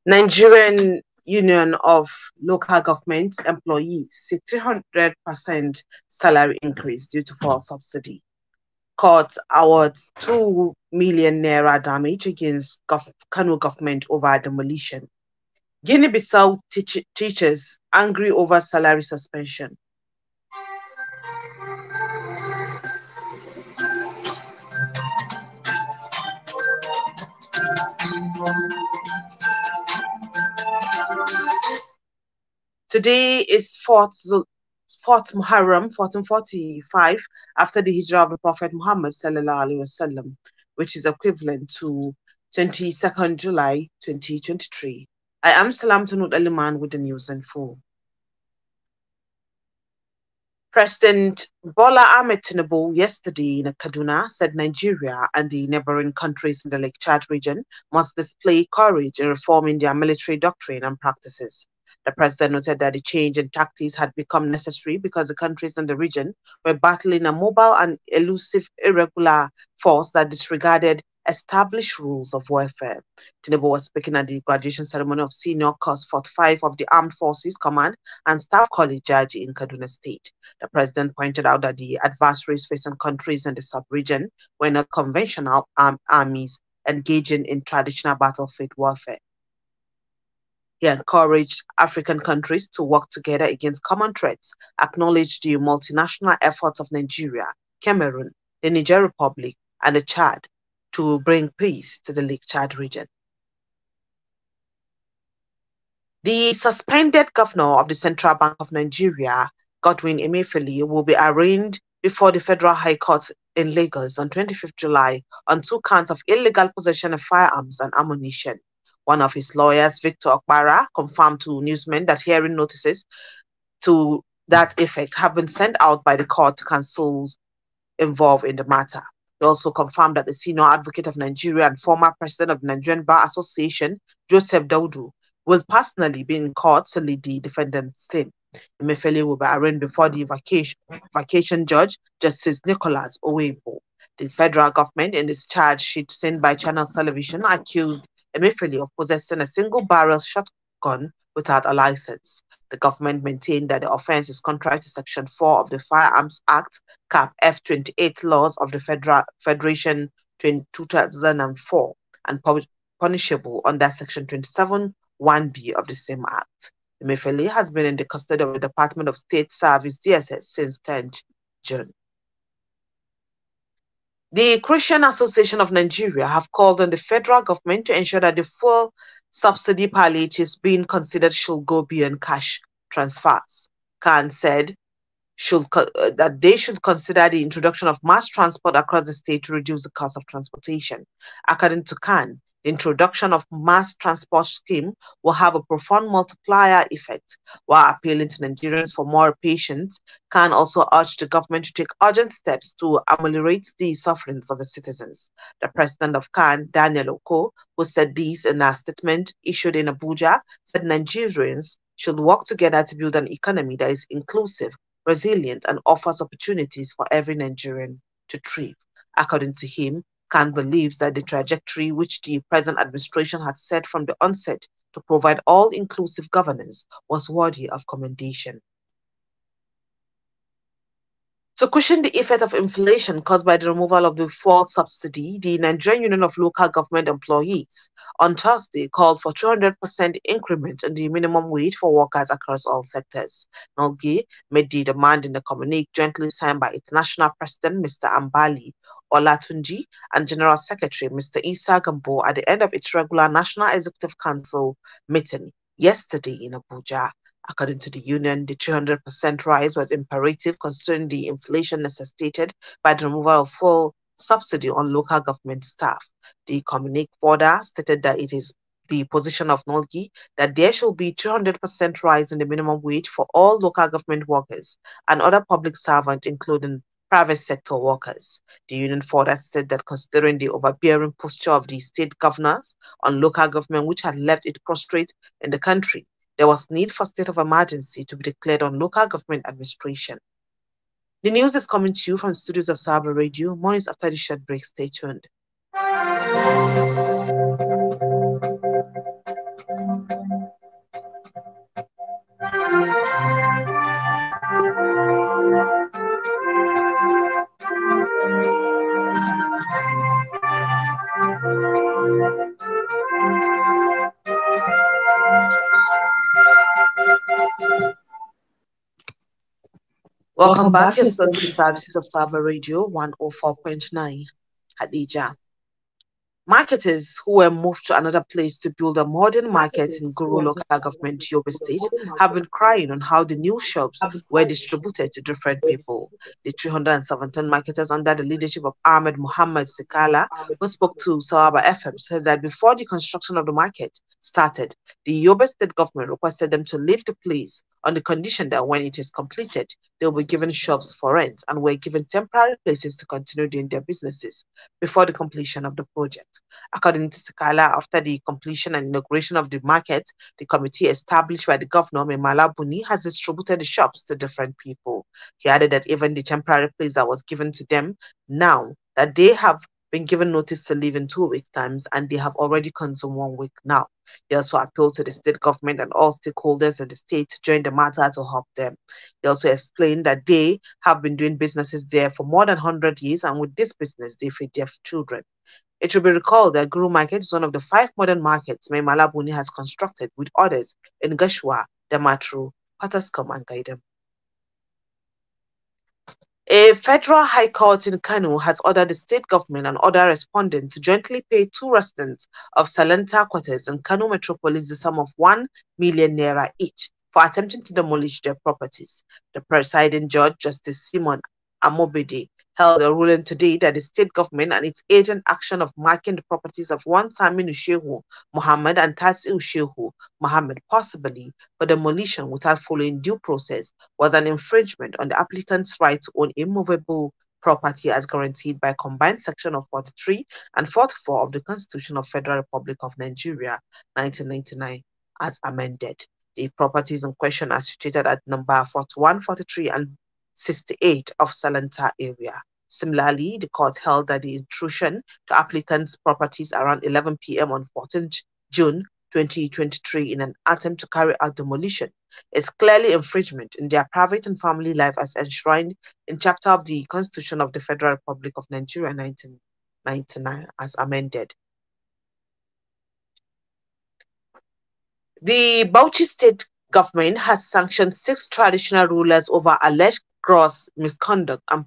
Nigerian Union of Local Government Employees seek 300% salary increase due to fuel subsidy. Court awards 2 million naira damage against Kano government over demolition. Guinea-Bissau teachers angry over salary suspension. Today is 4th Muharram 1445 after the hijrah of the Prophet Muhammad sallallahu alaihi wasallam, which is equivalent to 22nd July 2023. I am Salam Tanud Aliman with the news in full. President Bola Ahmed Tinubu yesterday in Kaduna said Nigeria and the neighboring countries in the Lake Chad region must display courage in reforming their military doctrine and practices. The president noted that the change in tactics had become necessary because the countries in the region were battling a mobile and elusive irregular force that disregarded established rules of warfare. Tinubu was speaking at the graduation ceremony of Senior Course 45 of the Armed Forces Command and Staff College Jaji in Kaduna State. The president pointed out that the adversaries facing countries in the sub-region were not conventional armies engaging in traditional battlefield warfare. He encouraged African countries to work together against common threats, acknowledged the multinational efforts of Nigeria, Cameroon, the Niger Republic, and the Chad to bring peace to the Lake Chad region. The suspended governor of the Central Bank of Nigeria, Godwin Emefiele, will be arraigned before the Federal High Court in Lagos on 25th July on 2 counts of illegal possession of firearms and ammunition. One of his lawyers, Victor Okpara, confirmed to newsmen that hearing notices to that effect have been sent out by the court to counsels involved in the matter. He also confirmed that the senior advocate of Nigeria and former president of the Nigerian Bar Association, Joseph Daudu, will personally be in court to lead the defendant's team. Emefiele will be arraigned before the vacation judge, Justice Nicholas Owebo. The federal government, in its charge sheet sent by Channel Television, accused Emefiele of possessing a single-barrel shotgun without a license. The government maintained that the offense is contrary to Section 4 of the Firearms Act, Cap F28 laws of the Federation 2004, and punishable under Section 27(1)(b) of the same act. Emefiele has been in the custody of the Department of State Service (DSS) since 10th June. The Christian Association of Nigeria have called on the federal government to ensure that the full subsidy palliatives being considered should go beyond cash transfers. Khan said that they should consider the introduction of mass transport across the state to reduce the cost of transportation. According to Khan, the introduction of mass transport scheme will have a profound multiplier effect. While appealing to Nigerians for more patience, Khan also urged the government to take urgent steps to ameliorate the sufferings of the citizens. The president of Khan, Daniel Oko, who said this in a statement issued in Abuja, said Nigerians should work together to build an economy that is inclusive, resilient, and offers opportunities for every Nigerian to thrive. According to him, Khan believes that the trajectory which the present administration had set from the onset to provide all-inclusive governance was worthy of commendation. To cushion the effect of inflation caused by the removal of the fuel subsidy, the Nigerian Union of Local Government Employees on Thursday called for 200% increment in the minimum wage for workers across all sectors. NOLGI made the demand in the communique jointly signed by its national president, Mr. Ambali Olatunji, and General Secretary, Mr. Isa Gambo, at the end of its regular National Executive Council meeting yesterday in Abuja. According to the union, the 300% rise was imperative considering the inflation necessitated by the removal of full subsidy on local government staff. The communique further stated that it is the position of NOLGI that there shall be 200% rise in the minimum wage for all local government workers and other public servants, including private sector workers. The union further said that considering the overbearing posture of the state governors on local government, which had left it prostrate in the country, there was need for state of emergency to be declared on local government administration. The news is coming to you from the studios of Sawaba Radio. More is after the short break. Stay tuned. Welcome back. You're still to the services of Sawaba Radio 104.9. Hadija. Marketers who were moved to another place to build a modern market in Guru local government, Yobe State, have been crying on how the new shops were distributed to different people. The 317 marketers under the leadership of Ahmed Muhammad Sikala, who spoke to Sawaba FM, said that before the construction of the market started, the Yobe State government requested them to leave the place on the condition that when it is completed, they will be given shops for rent and were given temporary places to continue doing their businesses before the completion of the project. According to Sikala, after the completion and inauguration of the market, the committee established by the governor, Memala Buni, has distributed the shops to different people. He added that even the temporary place that was given to them now, that they have been given notice to leave in 2 weeks' times and they have already consumed 1 week now. He also appealed to the state government and all stakeholders in the state to join the matter to help them. He also explained that they have been doing businesses there for more than 100 years and with this business they feed their children. It should be recalled that Guru Market is one of the 5 modern markets Mai Malabuni has constructed with others in Gashua, Damatru, Pataskum and Gaidam. A federal high court in Kano has ordered the state government and other respondents to jointly pay 2 residents of Salenta quarters in Kano metropolis the sum of 1 million naira each for attempting to demolish their properties. The presiding judge, Justice Simon Amobede, held a ruling today that the state government and its agent action of marking the properties of one Saminu Shehu Muhammad and Tasiu Shehu Muhammad possibly for demolition without following due process was an infringement on the applicant's right to own immovable property as guaranteed by combined section of 43 and 44 of the Constitution of Federal Republic of Nigeria, 1999, as amended. The properties in question are situated at number 41, 43, and 68 of Salenta area. Similarly, the court held that the intrusion to applicants' properties around 11 p.m. on 14th June 2023 in an attempt to carry out demolition is clearly infringement in their private and family life as enshrined in chapter of the Constitution of the Federal Republic of Nigeria 1999 as amended. The Bauchi State government has sanctioned 6 traditional rulers over alleged gross misconduct and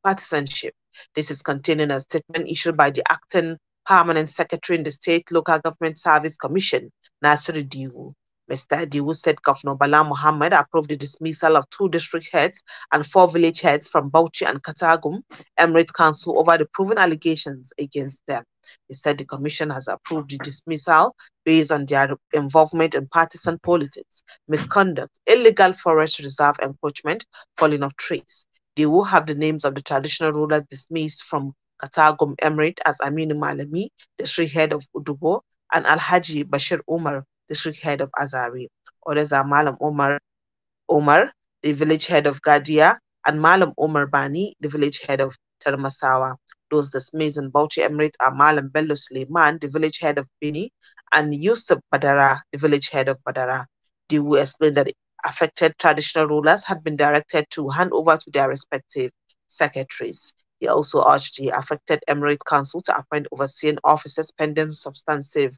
partisanship. This is contained in a statement issued by the acting permanent secretary in the State Local Government Service Commission, Nasiru Diwu. Mr. Diwu said Governor Bala Muhammad approved the dismissal of 2 district heads and 4 village heads from Bauchi and Katagum Emirate Council over the proven allegations against them. He said the commission has approved the dismissal based on their involvement in partisan politics, misconduct, illegal forest reserve encroachment, falling of trees. They will have the names of the traditional rulers dismissed from Katagum Emirate as Aminu Malami, district head of Udubo, and Alhaji Bashir Umar, district head of Azari. Others are Malam Omar, the village head of Gadia, and Malam Omar Bani, the village head of Termasawa. Those dismissed in Bauchi Emirate are Malam Bello Suleiman, the village head of Bini, and Yusuf Badara, the village head of Badara. Diwu explained that affected traditional rulers had been directed to hand over to their respective secretaries. He also urged the affected Emirate Council to appoint overseeing officers pending substantive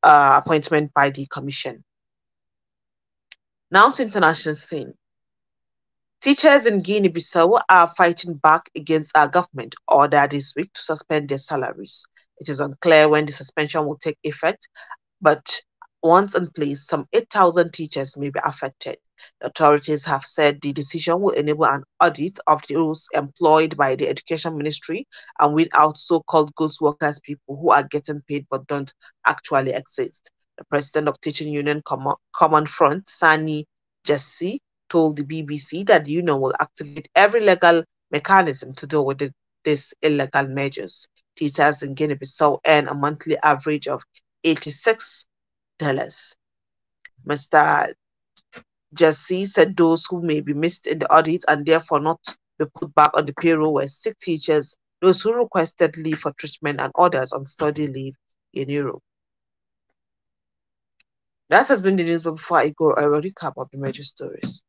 appointment by the Commission. Now to international scene. Teachers in Guinea-Bissau are fighting back against our government order this week to suspend their salaries. It is unclear when the suspension will take effect, but once in place, some 8,000 teachers may be affected. The authorities have said the decision will enable an audit of the rules employed by the Education Ministry and weed out so-called ghost workers, people who are getting paid but don't actually exist. The president of Teaching Union Common Front, Sani Jesse, told the BBC that the union will activate every legal mechanism to deal with these illegal measures. Teachers in Guinea-Bissau earn a monthly average of $86. Mr. Jesse said those who may be missed in the audit and therefore not be put back on the payroll were 6 teachers those who requested leave for treatment and others on study leave in Europe. That has been the news, but before I go, I will recap of the major stories.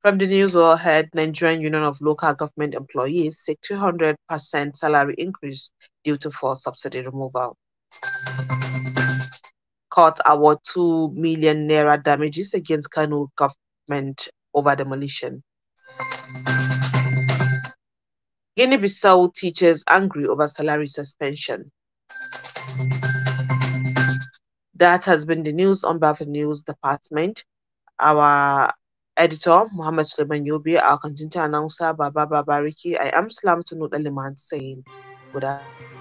From the news we heard, Nigerian Union of Local Government Employees seek 200% salary increase due to fuel subsidy removal. Court award 2 million naira damages against Kano government over demolition. Guinea-Bissau teachers angry over salary suspension. That has been the news on behalf of the news department. Our editor, Muhammad Suleiman Yobi, our content announcer, Baba Babariki. I am Salam to Aliman saying good afternoon.